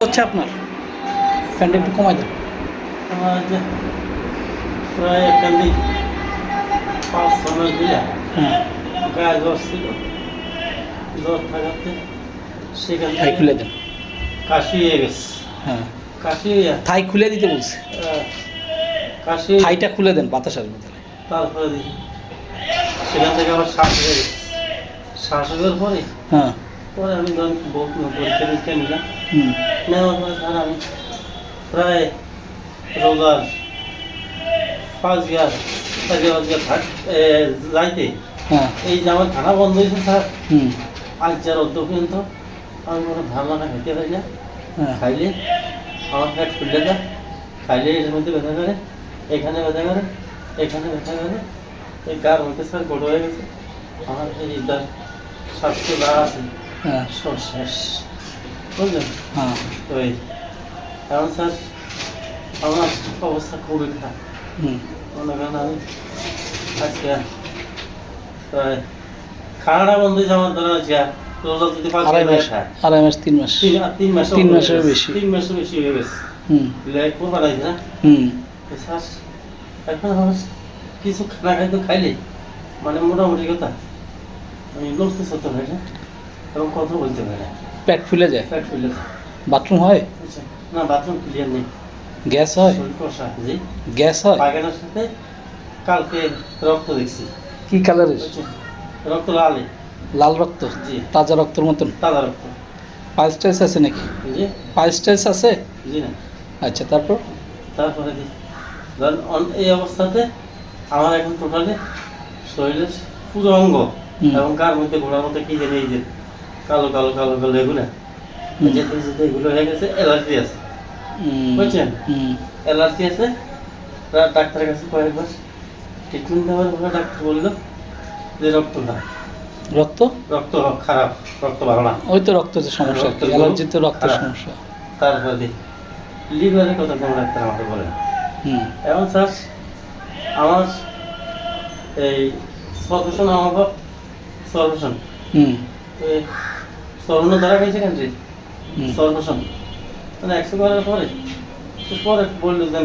হচ্ছে আপনার ফ্যানটা একটু কমাই দেন। আমার যে প্রায় এখান থেকে 5-6 মাস দিলা হ্যাঁ, গায়ে জ্বর ছিল। জ্বর থাকাতে সেখান থাই থেকে খুলে দেন। কাশি হয়ে গেছে। হ্যাঁ, কাশি হইয়া থাই খুলে দিতে বলছে। কাশি হয়ে থাইটা খুলে দেন, বাতাস আসবে তাহলে। তারপরে দেখি সেখান থেকে আবার শ্বাস হয়ে গেছে। শ্বাস হওয়ার পরে হ্যাঁ, পরে আমি ধরেন পরীক্ষা নিরীক্ষা নিলাম। হুম, নেওয়ার পরে স্যার আমি প্রায় রোজার 5 ইয়ার যাইতে হ্যাঁ, এই যে আমার খানা বন্ধ হয়েছে স্যার, হুম, আজ যার অর্ধ পর্যন্ত আমি কোনো ধারণাটা খেতে পারি না। হ্যাঁ, খাইলে আমার পেট ফুলে যায়, খাইলে এর মধ্যে ব্যথা করে, এখানে ব্যথা করে, এখানে ব্যথা করে, এই গার মধ্যে স্যার বড় হয়ে গেছে। আমার এই তার স্বাস্থ্য যা আছে হ্যাঁ, সব শেষ, বুঝলেন? হ্যাঁ, তো এই এখন স্যার আমার অবস্থা খুবই খারাপ। হুম, মনে করেন আমি আজকে প্রায় খানাটা বন্ধ হয়েছে আমার ধরেন আজকে রোজা যদি 5 আড়াই মাস, খায় 3 মাস। 3 মাস 3 মাসের বেশি। 3 মাসের বেশি হয়ে গেছে। হুম, লেগ করবার আছে না হুম, স্যার। এখন আমার কিছু খানা খাইতে খাইলে মানে মোটামুটি কথা আমি লড়তে চলতে পারি না এবং কথা বলতে পারি না, পেট ফুলে যায়। পেট ফুলে যায়। বাথরুম হয়? বুঝছেন? না বাথরুম ক্লিয়ার নেই, গ্যাস হয়? শরীর কষা। জি, গ্যাস হয়? পায়খানার সাথে কালকে রক্ত দেখছি। কি কালারের? বুঝছেন? রক্ত লালে। লাল রক্ত? জি, তাজা রক্তের মতন? তাজা রক্ত। পাইলস টাইলস আছে নাকি? জি, পাইলস টাইলস আছে? জি না। আচ্ছা, তারপর? তারপরে ধরেন এই অবস্থাতে আমার এখন টোটালি শরীরের পুরো অঙ্গ হুম, এবং কার মধ্যে ঘোড়ার মধ্যে কি জানি এই যে কালো কালো কালো কালো এগুলো হুম, যেতে যেতে এগুলো হয়ে গেছে। অ্যালার্জি আছে, হুম, বুঝছেন? হুম, অ্যালার্জি আছে। ডাক্তারের কাছে কয়েকবার ট্রিটমেন্ট দেওয়ার পরে ডাক্তার বললো যে রক্ত খারাপ, রক্ত? রক্ত খারাপ, রক্ত ভালো না। ওই তো রক্তের সমস্যা, রক্তের অ্যালার্জি তো রক্তের খারাপ। সমস্যা। তারপরে লিভারের কথা কোনো ডাক্তার আমাকে বলেন। হুম, এখন স্যার আমার এই সর্বশন আমাকে সর্বশন হুম, সর্বন ধরা গেছে কেন রে হুম, সর্বশন মানে 100 করার পরে তো পরে বললো যে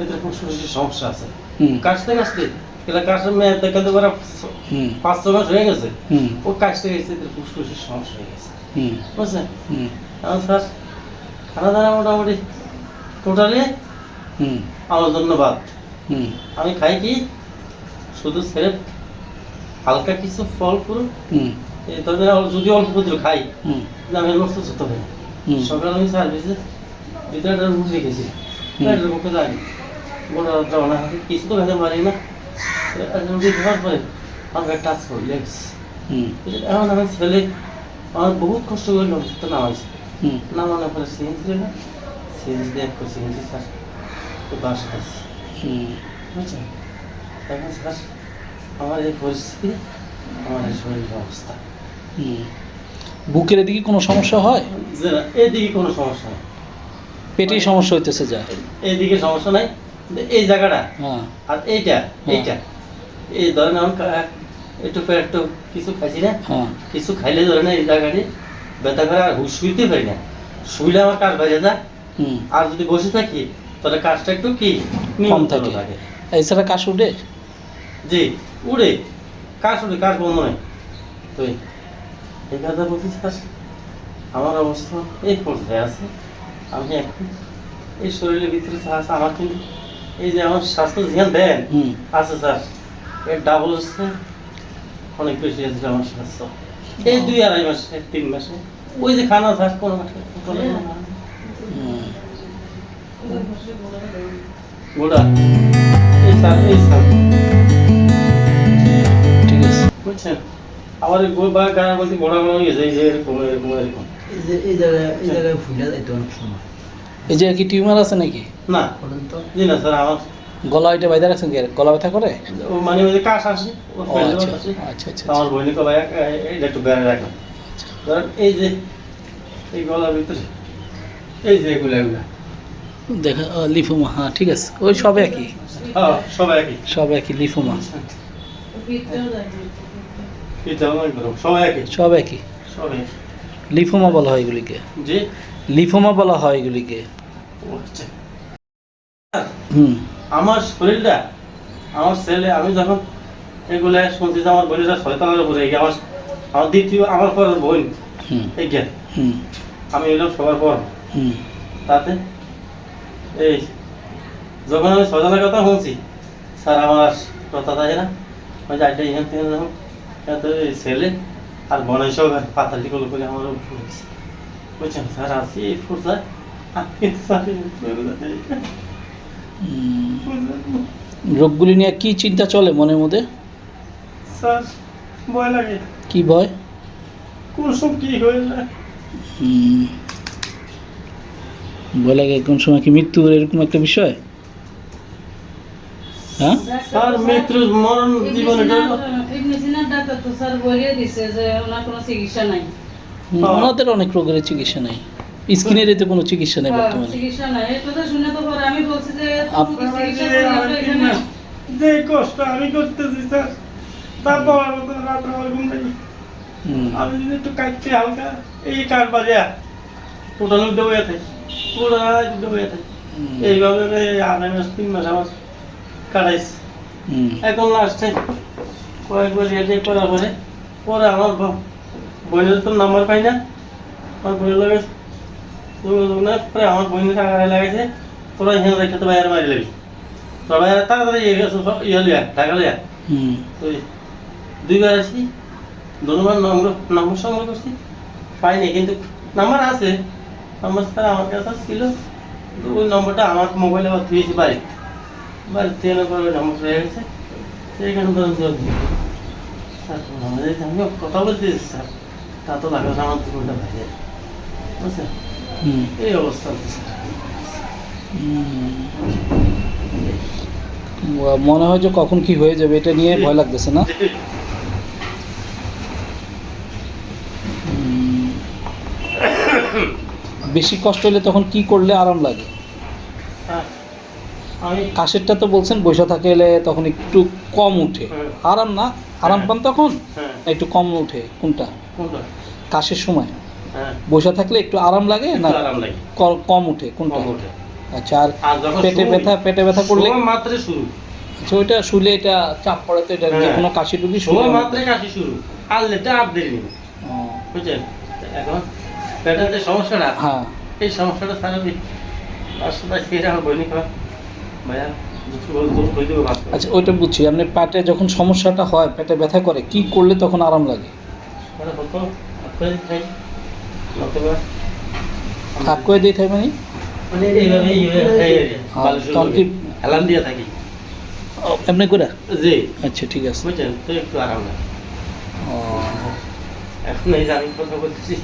এতে ফুসফুসের সমস্যা আছে। হুম, কাশতে কাশতে এগুলা কাশের মেয়ে দেখাতে পারা হুম, 5-6 মাস হয়ে গেছে। হুম, ও কাশতে গেছে এতে ফুসফুসের সমস্যা হয়ে গেছে, হুম, বুঝছেন? হুম, এখন স্যার খানা দানা মোটামুটি টোটালি হুম, আমার জন্য বাদ। হুম, আমি খাই কি শুধু স্রেফ হালকা কিছু ফল ফুল হুম, এই ধরনের যদি অল্প ক্ষুদ্র খাই হুম, আমি নষ্ট হতে পারি। হুম, সকালে আমি সার্ভিসে ভিতরে রুটি রেখেছি, পেটের মুখে যাই গোটা যাওয়া না কিছু তো খেতে পারি না। রুটি খাওয়ার পরে আমাকে টাচ করি লেগস। হুম, এখন আমার ছেলে আমার বহুত কষ্ট করে লঞ্চটা নামাইছে। হুম, নামানোর পরে সিএনজি দিল, সিএনজি দিয়ে এক সিএনজি স্যার তো বাস খাইছি, হুম, বুঝছেন? এখন স্যার আমার এই পরিস্থিতি, আমার এই শরীরের অবস্থা হুম। বুকের এদিকে কোনো সমস্যা হয়? যে না এদিকে কোনো সমস্যা নেই, পেটেই সমস্যা হইতেছে যা? এইদিকে সমস্যা নাই, কিন্তু এই জায়গাটা হ্যাঁ, আর এইটা এইটা এই ধরেন এখন একটু একটু কিছু খাইছি না, হ্যাঁ, কিছু খাইলে ধরেন এই জায়গাটি ব্যথা করে আর শুইতে পারি না। শুইলে আমার কাজ বাইরে যায়, হুম, আর যদি বসে থাকি তাহলে কাজটা একটু কি কম নিয়ন্ত্রণ থাকে। এছাড়া কাশ উঠে? জি উড়ে, কাজ উড়ে, কাজ বন্ধ নয়। তো এই কথা বলছি স্যার আমার অবস্থা এই পর্যায়ে আছে। আমি এখন এই শরীরের ভিতরে যা আছে আমার কিন্তু এই যে আমার স্বাস্থ্য ধ্যান দেন হুম, আছে স্যার এর ডাবল হচ্ছে অনেক বেশি আছে আমার স্বাস্থ্য এই 2-2.5 মাসে 3 মাসে। ওই যে খানা স্যার কোনো মাসে হুম, গোড়া এই স্যার ঠিক আছে। বুঝছেন? আবার এই বা গায়ে বলতে গোড়া গোড়া হয়ে গেছে এই যে এরকম এরকম এরকম এই জায়গায় ফুলে যাইতো অনেক সময়। এই যে কি টিউমার আছে নাকি? না। বলেন তো। জি না স্যার আমার গলা ওইটা বাইদা রাখছেন কি? গলা ব্যথা করে? ও মানে ওই যে কাশ আসে ও ও ফেলে আচ্ছা, আসে। আচ্ছা, আচ্ছা, আমার বইনি গলায় এইটা একটু বেড়ে রাখলাম। আচ্ছা। ধরেন এই যে এই গলার ভিতরে এই যে এগুলো এগুলো দেখা লিফোমা, হ্যাঁ ঠিক আছে, ওই সব একই, হ্যাঁ সবাই একই। সব একই লিফোমা, এটা আমার গরম সবাই একই, সব একই। সবাই একই। লিফোমা বলা হয় এগুলিকে। জি লিফোমা বলা হয় এগুলিকে। আচ্ছা। হুম আমার শরীরটা, আমার ছেলে, আমি যখন এগুলো শুনছি যে আমার বোনেরা শয়তানের উপরে এগিয়ে, আমার দ্বিতীয় আমার পর বোন হুম এগিয়ে, হুম আমি এলাম সবার পর। হুম তাতে এই যখন আমি শয়তানের কথা শুনছি, স্যার আমার আর কথা থাকে না, ওই যে আড্ডা এখান থেকে যখন এত এই ছেলে আর বনাই সব পাতালি গুলো করে আমার উপর হয়েছে, বুঝছেন স্যার আছি এই ফুরসায় আমি স্যার হুম। রোগগুলি নিয়ে কি চিন্তা চলে মনের মধ্যে? স্যার ভয় লাগে, কি ভয়? কোন সব কি হয়ে যায়। হুম, ভয় লাগে কোন সময় কি মৃত্যু এরকম একটা বিষয়? হ্যাঁ স্যার মৃত্যু মরণ জীবনে ডাক্তার তো স্যার বলে দিছে যে ওনার কোনো চিকিৎসা নাই। ওনাদের অনেক রোগের চিকিৎসা নেই, স্কিনের এতে কোনো চিকিৎসা নেই বর্তমানে। চিকিৎসা নাই, এই কথা শুনে তো পরে আমি বলছি যে আপ- চিকিৎসা করে আমরা এখানে যে কষ্ট আমি করতেছি স্যার, তারপর মতো রাত আমার ঘুম নেই। হুম, আমি যদি একটু কাটতে হালকা এই কাঠ বাজে টোটাল ডুবে থাকে, পুরা ডুবে থাকে। হুম, এইভাবে 2.5 মাস 3 মাস আমার কাটাইছে। হুম, এখন লাস্টে কয়েকবার রেডি করার পরে পরে আমার বোনের তো নাম্বার পাই না, আমার বোনের লাগে পরে আমার বোনের টাকা লাগাইছে, তোরা এখানে রেখে তো বাইরে মারি লাগি, তোরা বাইরে তাড়াতাড়ি ইয়ে লিয়া টাকা লিয়া। হুম, তো 2বার আসি, দুবার নম্বর সংগ্রহ করছি, পাইনি, কিন্তু নাম্বার আছে, নাম্বার স্যার আমার কাছে ছিল, কিন্তু ওই নম্বরটা আমার মোবাইলে আবার দিয়েছি বাড়িতে এনে পরে ওই নম্বর রয়ে গেছে, সেইখানে ধরুন স্যার আমাদের আমি কথা বলতে স্যার, তা তো লাগে আমার জীবনটা ভাইয়া, বুঝছেন হুম, এই অবস্থা স্যার। হুম। মনে হয় যে কখন কি হয়ে যাবে এটা নিয়ে ভয় লাগতেছে না? হুম। বেশি কষ্ট হলে তখন কি করলে আরাম লাগে? স্যার আমি কাশেরটা তো বলছেন বসে থাকলে তখন একটু কম উঠে, আরাম না, আরাম পান তখন হ্যাঁ একটু কম উঠে কোনটা? কোনটা? কাশের সময় হ্যাঁ বসে থাকলে একটু আরাম লাগে না একটু আরাম লাগে, কম উঠে কোনটা? কম ওঠে। আচ্ছা, আর আর যখন পেটে ব্যথা করলে? সময় মাত্রে শুরু, আচ্ছা, ওইটা শুলে এটা চাপ পড়ে তো, এটা যে হ্যাঁ। কোনো কাশি রুগী শুলে সময় অনেক মাত্রে কাশি শুরু, আর লেটা আর দেরি নেই, ও, বুঝছেন। এখন পেটের যে সমস্যাটা, হ্যাঁ, এই সমস্যাটা ছাড়া তার সাথে খেয়ে আমার বইনি খাওয়া ভাইয়া জোর করে দেবো ভাত। আচ্ছা ওইটা বুঝছি। আপনি পেটে যখন সমস্যাটা হয়, পেটে ব্যথা করে, কি করলে তখন আরাম লাগে? মানে হতো হাত করে খাই, নতুবা হাত করে দিয়ে খাই মানে? মানে এইভাবে খাই তখন কি হেলান দিয়ে থাকি, এমনি করে? জি আচ্ছা, ঠিক আছে। বুঝছেন, তো একটু আরাম লাগে। ও, এখন এই যে আমি কথা বলতেছি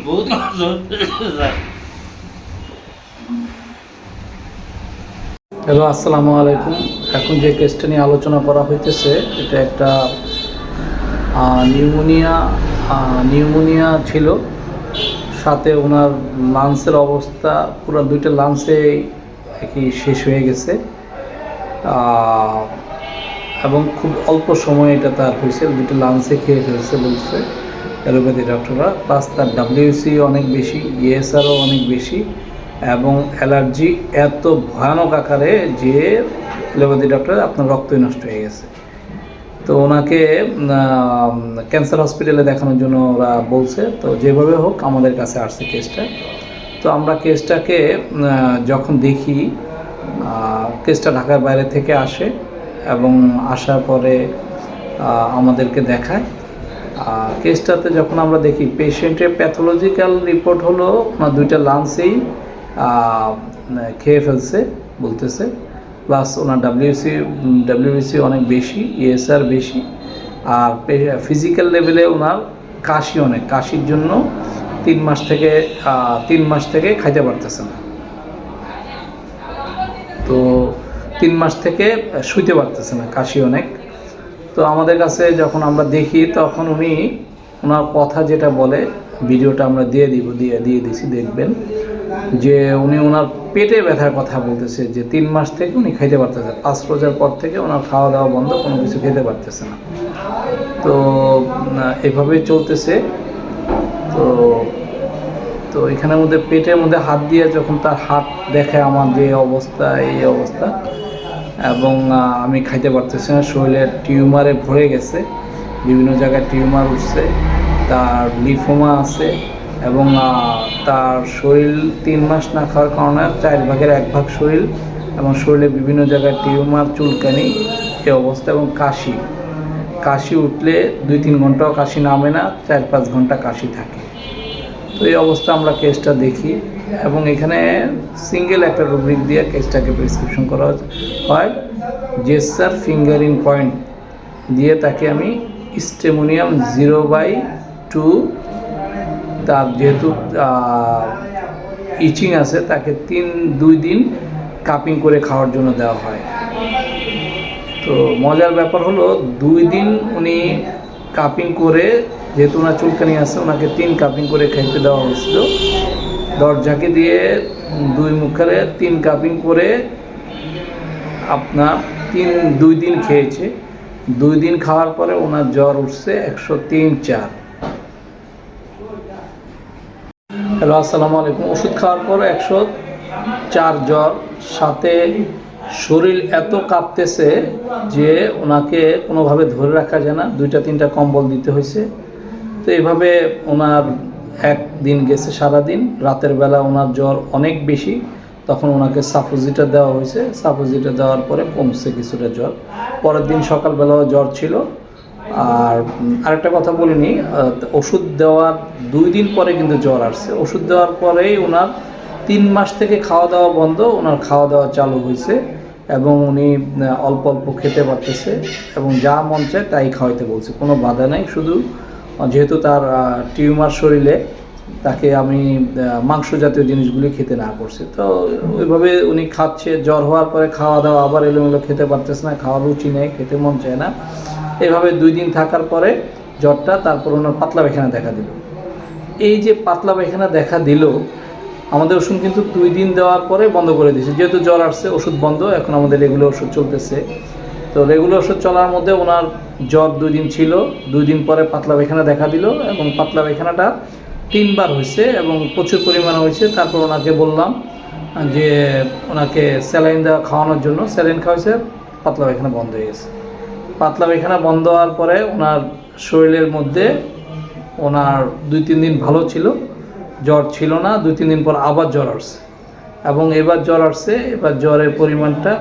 বহুত কষ্ট হচ্ছে। হ্যালো, আসসালামু আলাইকুম। এখন যে কেসটা নিয়ে আলোচনা করা হইতেছে, এটা একটা নিউমোনিয়া ছিল, সাথে ওনার লাংসের অবস্থা পুরো 2টা লাংসে কি শেষ হয়ে গেছে, এবং খুব অল্প সময় এটা তার হয়েছে, 2টা লাংসে খেয়ে ফেলছে বলছে অ্যালোপ্যাথি ডক্টররা। প্লাস তার WC অনেক বেশি, ESRও অনেক বেশি, এবং অ্যালার্জি এত ভয়ানক আকারে যে অ্যালোপ্যাথি ডক্টর আপনার রক্তই নষ্ট হয়ে গেছে। তো ওনাকে ক্যান্সার হসপিটালে দেখানোর জন্য ওরা বলছে। তো যেভাবে হোক আমাদের কাছে আসছে কেসটা। তো আমরা কেসটাকে যখন দেখি, কেসটা ঢাকার বাইরে থেকে আসে এবং আসার পরে আমাদেরকে দেখায়। কেসটাতে যখন আমরা দেখি, পেশেন্টের প্যাথোলজিক্যাল রিপোর্ট হলো ওনার 2টা লাংসেই খেয়ে ফেলছে বলতেছে, প্লাস ওনার WBC অনেক বেশি, ESR বেশি, আর ফিজিক্যাল লেভেলে ওনার কাশি অনেক, কাশির জন্য 3 মাস থেকে খাইতে পারতেছে না। তো 3 মাস থেকে শুইতে পারতেছে না, কাশি অনেক। তো আমাদের কাছে যখন আমরা দেখি, তখন ওনার কথা যেটা বলে, ভিডিওটা আমরা দিয়ে দিছি, দেখবেন যে ওনার পেটে ব্যথার কথা বলতেছে, যে 3 মাস থেকে উনি খাইতে পারতেছে, 5 রোজার পর থেকে ওনার খাওয়া দাওয়া বন্ধ, কোনো কিছু খেতে পারতেছে না। তো এভাবেই চলতেছে। তো তো এখানের মধ্যে পেটের মধ্যে হাত দিয়ে যখন তার হাত দেখে আমার যে অবস্থা, এই অবস্থা, এবং আমি খাইতে পারতেছি না, শরীরে টিউমারে ভরে গেছে, বিভিন্ন জায়গায় টিউমার উঠছে, তার লিফোমা আছে, এবং তার শরীর 3 মাস না খাওয়ার কারণে 4 ভাগের 1 ভাগ শরীর, এবং শরীরে বিভিন্ন জায়গায় টিউমার, চুলকানি, এই অবস্থা, এবং কাশি উঠলে 2-3 ঘন্টাও কাশি নামে না, 4-5 ঘন্টা কাশি থাকে। তো এই অবস্থা আমরা কেসটা দেখি, এবং এখানে সিঙ্গেল একটা রুব্রিক দিয়ে কেসটাকে প্রেসক্রিপশন করা হয়, জেসার ফিঙ্গারিং পয়েন্ট দিয়ে তাকে আমি স্টেমোনিয়াম 0/2, তার যেহেতু ইচিং আছে তাকে 2 দিন কাপিং করে খাওয়ার জন্য দেওয়া হয়। তো মজার ব্যাপার হলো 2 দিন উনি কাপিং করে, যেহেতু ওনার চুলকানি আছে, ওনাকে 3 কাপিং করে খাইতে দেওয়া হয়েছিল। দরজাকে দিয়ে 2 মুখে 3 কাপিং করে আপনার 2 দিন খেয়েছে। 2 দিন খাওয়ার পরে ওনার জ্বর উঠছে 103-4। হ্যালো, আসসালামু আলাইকুম। ওষুধ খাওয়ার পর 104 জ্বর, সাথে শরীর এত কাঁপতেছে যে ওনাকে কোনোভাবে ধরে রাখা যায় না, 2-3টা কম্বল দিতে হয়েছে। তো এইভাবে ওনার একদিন গেছে সারাদিন। রাতের বেলা ওনার জ্বর অনেক বেশি, তখন ওনাকে সাপোজিটর দেওয়া হয়েছে। সাপোজিটর দেওয়ার পরে কমছে কিছুটা জ্বর। পরের দিন সকালবেলাও জ্বর ছিল। আর আরেকটা কথা বলিনি, ওষুধ দেওয়ার 2 দিন পরে কিন্তু জ্বর আসছে। ওষুধ দেওয়ার পরেই ওনার 3 মাস থেকে খাওয়া দাওয়া বন্ধ, ওনার খাওয়া দাওয়া চালু হয়েছে, এবং উনি অল্প অল্প খেতে পারতেছে, এবং যা মন চায় তাই খাওয়াইতে বলছে, কোনো বাধা নাই। শুধু যেহেতু তার টিউমার শরীরে, তাকে আমি মাংস জাতীয় জিনিসগুলি খেতে না করছি। তো ওইভাবে উনি খাচ্ছে। জ্বর হওয়ার পরে খাওয়া দাওয়া আবার এলোমেলো, খেতে পারতেছে না, খাওয়ার রুচি নেই, খেতে মন চায় না। এভাবে 2 দিন থাকার পরে জ্বরটা, তারপর ওনার পাতলা পায়খানা দেখা দিল। এই যে পাতলা পায়খানা দেখা দিল, আমাদের ওষুধ কিন্তু 2 দিন দেওয়ার পরে বন্ধ করে দিয়েছে। যেহেতু জ্বর আসছে, ওষুধ বন্ধ, এখন আমাদের রেগুলার ওষুধ চলতেছে। তো রেগুলার ওষুধ চলার মধ্যে ওনার জ্বর 2 দিন ছিল, 2 দিন পরে পাতলা পায়খানা দেখা দিল, এবং পাতলা পায়খানাটা 3 বার হয়েছে, এবং প্রচুর পরিমাণে হয়েছে। তারপর ওনাকে বললাম যে ওনাকে স্যালাইন দেওয়া, খাওয়ানোর জন্য স্যালাইন খাওয়াইছে, পাতলা পায়খানা বন্ধ হয়ে গেছে। পাতলা পায়খানা বন্ধ হওয়ার পরে ওনার শরীরের মধ্যে ওনার 2-3 দিন ভালো ছিল, জ্বর ছিল না। 2-3 দিন পর আবার জ্বর আসছে, এবং এবার জ্বর আসছে। এবার জ্বরের পরিমাণটা